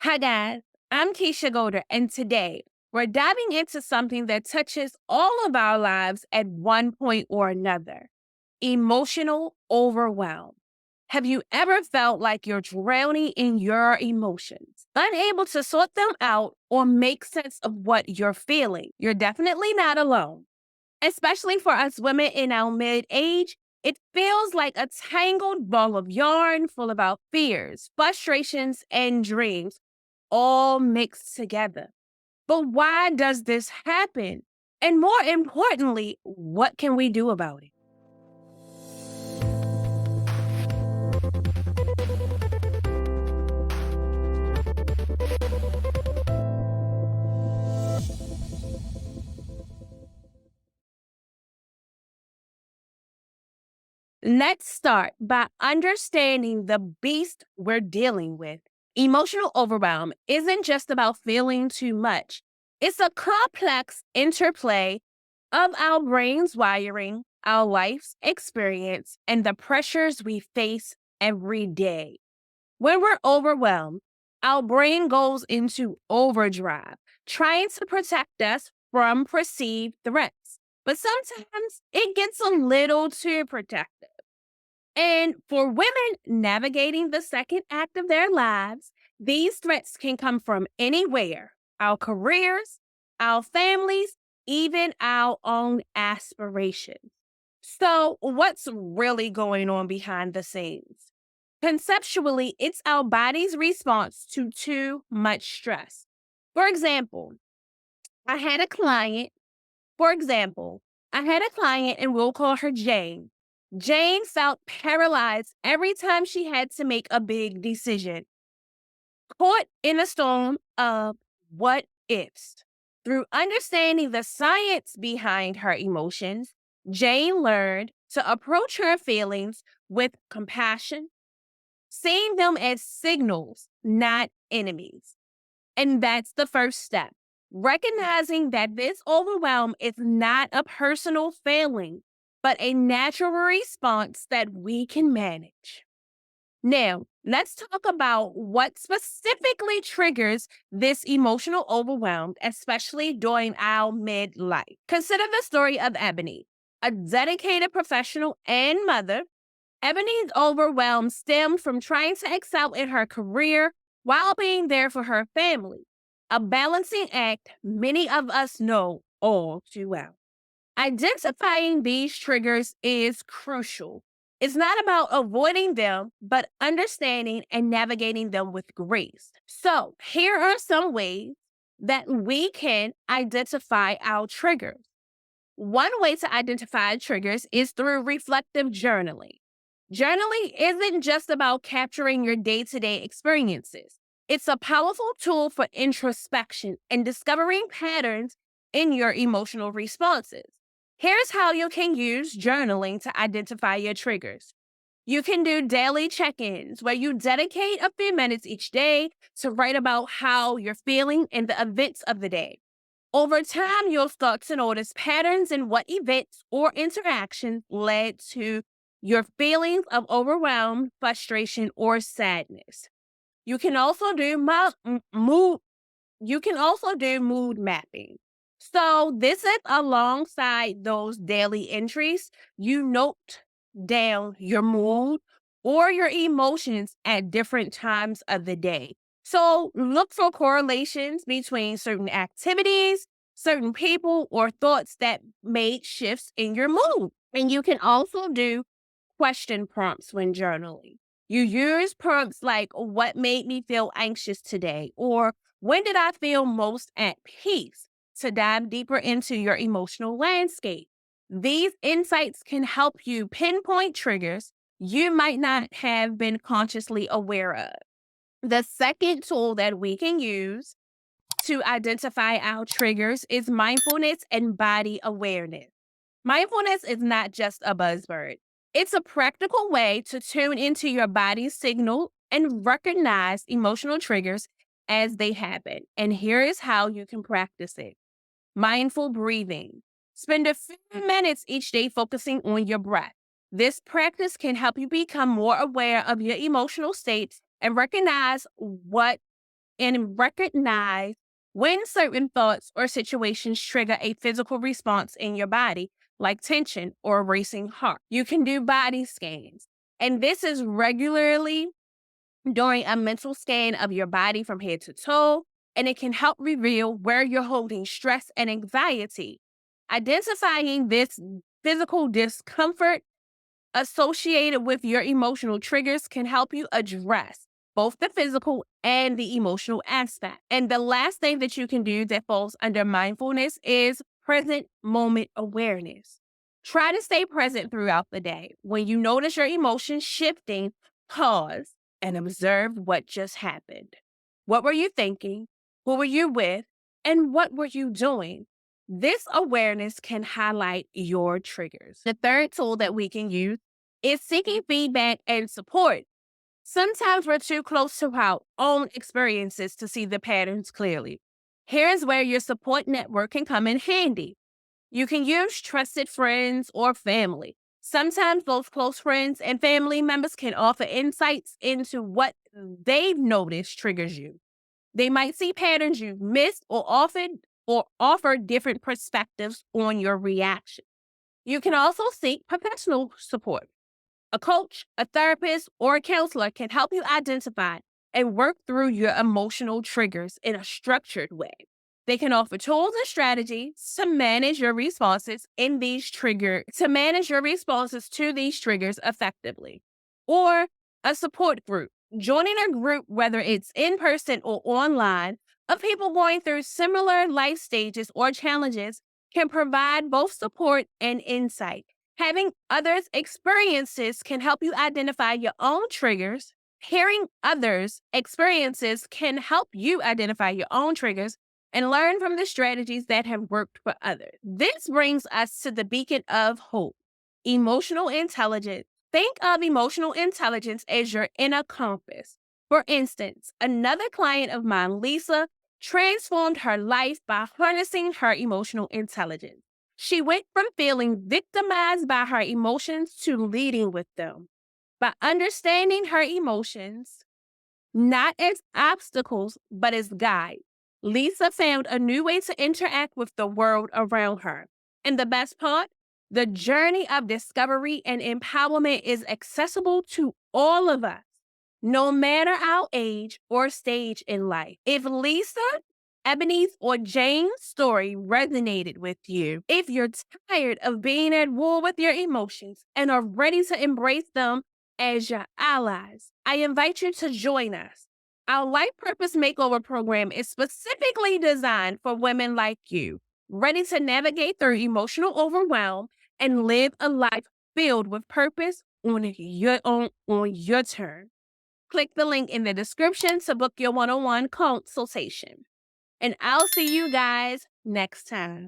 Hi, guys. I'm Keisha Golder, and today we're diving into something that touches all of our lives at one point or another: emotional overwhelm. Have you ever felt like you're drowning in your emotions, unable to sort them out or make sense of what you're feeling? You're definitely not alone. Especially for us women in our mid age, it feels like a tangled ball of yarn full of our fears, frustrations, and dreams all mixed together. But why does this happen? And more importantly, what can we do about it? Let's start by understanding the beast we're dealing with. Emotional overwhelm isn't just about feeling too much, it's a complex interplay of our brain's wiring, our life's experience, and the pressures we face every day. When we're overwhelmed, our brain goes into overdrive, trying to protect us from perceived threats. But sometimes it gets a little too protective. And for women navigating the second act of their lives, these threats can come from anywhere: our careers, our families, even our own aspirations. So, what's really going on behind the scenes? Conceptually, it's our body's response to too much stress. For example, I had a client for example, I had a client and we'll call her Jane. Jane felt paralyzed every time she had to make a big decision, caught in a storm of what ifs. Through understanding the science behind her emotions, Jane learned to approach her feelings with compassion, seeing them as signals, not enemies. And that's the first step. Recognizing that this overwhelm is not a personal failing, but a natural response that we can manage. Now, let's talk about what specifically triggers this emotional overwhelm, especially during our midlife. Consider the story of Ebony, a dedicated professional and mother. Ebony's overwhelm stemmed from trying to excel in her career while being there for her family, a balancing act many of us know all too well. Identifying these triggers is crucial. It's not about avoiding them, but understanding and navigating them with grace. So, here are some ways that we can identify our triggers. One way to identify triggers is through reflective journaling. Journaling isn't just about capturing your day to day experiences, it's a powerful tool for introspection and discovering patterns in your emotional responses. Here's how you can use journaling to identify your triggers. You can do daily check ins where you dedicate a few minutes each day to write about how you're feeling and the events of the day. Over time, you'll start to notice patterns in what events or interactions led to your feelings of overwhelm, frustration, or sadness. You can also do mood. You can also do mood mapping. So this is alongside those daily entries. You note down your mood or your emotions at different times of the day. So look for correlations between certain activities, certain people, or thoughts that made shifts in your mood. And you can also do question prompts when journaling. You use prompts like, "What made me feel anxious today?" or "When did I feel most at peace?" to dive deeper into your emotional landscape. These insights can help you pinpoint triggers you might not have been consciously aware of. The second tool that we can use to identify our triggers is mindfulness and body awareness. Mindfulness is not just a buzzword. It's a practical way to tune into your body's signal and recognize emotional triggers as they happen. And here is how you can practice it: mindful breathing. Spend a few minutes each day focusing on your breath. This practice can help you become more aware of your emotional states and recognize what and recognize when certain thoughts or situations trigger a physical response in your body, like tension or a racing heart. You can do body scans. And this is regularly during a mental scan of your body from head to toe, and it can help reveal where you're holding stress and anxiety. Identifying this physical discomfort associated with your emotional triggers can help you address both the physical and the emotional aspect. And the last thing that you can do that falls under mindfulness is present moment awareness. Try to stay present throughout the day. When you notice your emotions shifting, pause and observe what just happened. What were you thinking? Who were you with? And what were you doing? This awareness can highlight your triggers. The third tool that we can use is seeking feedback and support. Sometimes we're too close to our own experiences to see the patterns clearly. Here's where your support network can come in handy. You can use trusted friends or family. Sometimes both close friends and family members can offer insights into what they've noticed triggers you. They might see patterns you've missed or offer different perspectives on your reaction. You can also seek professional support. A coach, a therapist, or a counselor can help you identify and work through your emotional triggers in a structured way. They can offer tools and strategies to manage your responses to these triggers effectively. Or a support group. Joining a group, whether it's in person or online, of people going through similar life stages or challenges can provide both support and insight. Having others' experiences can help you identify your own triggers. Hearing others' experiences can help you identify your own triggers and learn from the strategies that have worked for others. This brings us to the beacon of hope, emotional intelligence. Think of emotional intelligence as your inner compass. For instance, another client of mine, Lisa, transformed her life by harnessing her emotional intelligence. She went from feeling victimized by her emotions to leading with them. By understanding her emotions, not as obstacles, but as guides, Lisa found a new way to interact with the world around her. And the best part, the journey of discovery and empowerment is accessible to all of us, no matter our age or stage in life. If Lisa, Ebony's, or Jane's story resonated with you, if you're tired of being at war with your emotions and are ready to embrace them as your allies, I invite you to join us. Our Life Purpose Makeover program is specifically designed for women like you, ready to navigate through emotional overwhelm and live a life filled with purpose on your turn. Click the link in the description to book your one-on-one consultation. And I'll see you guys next time.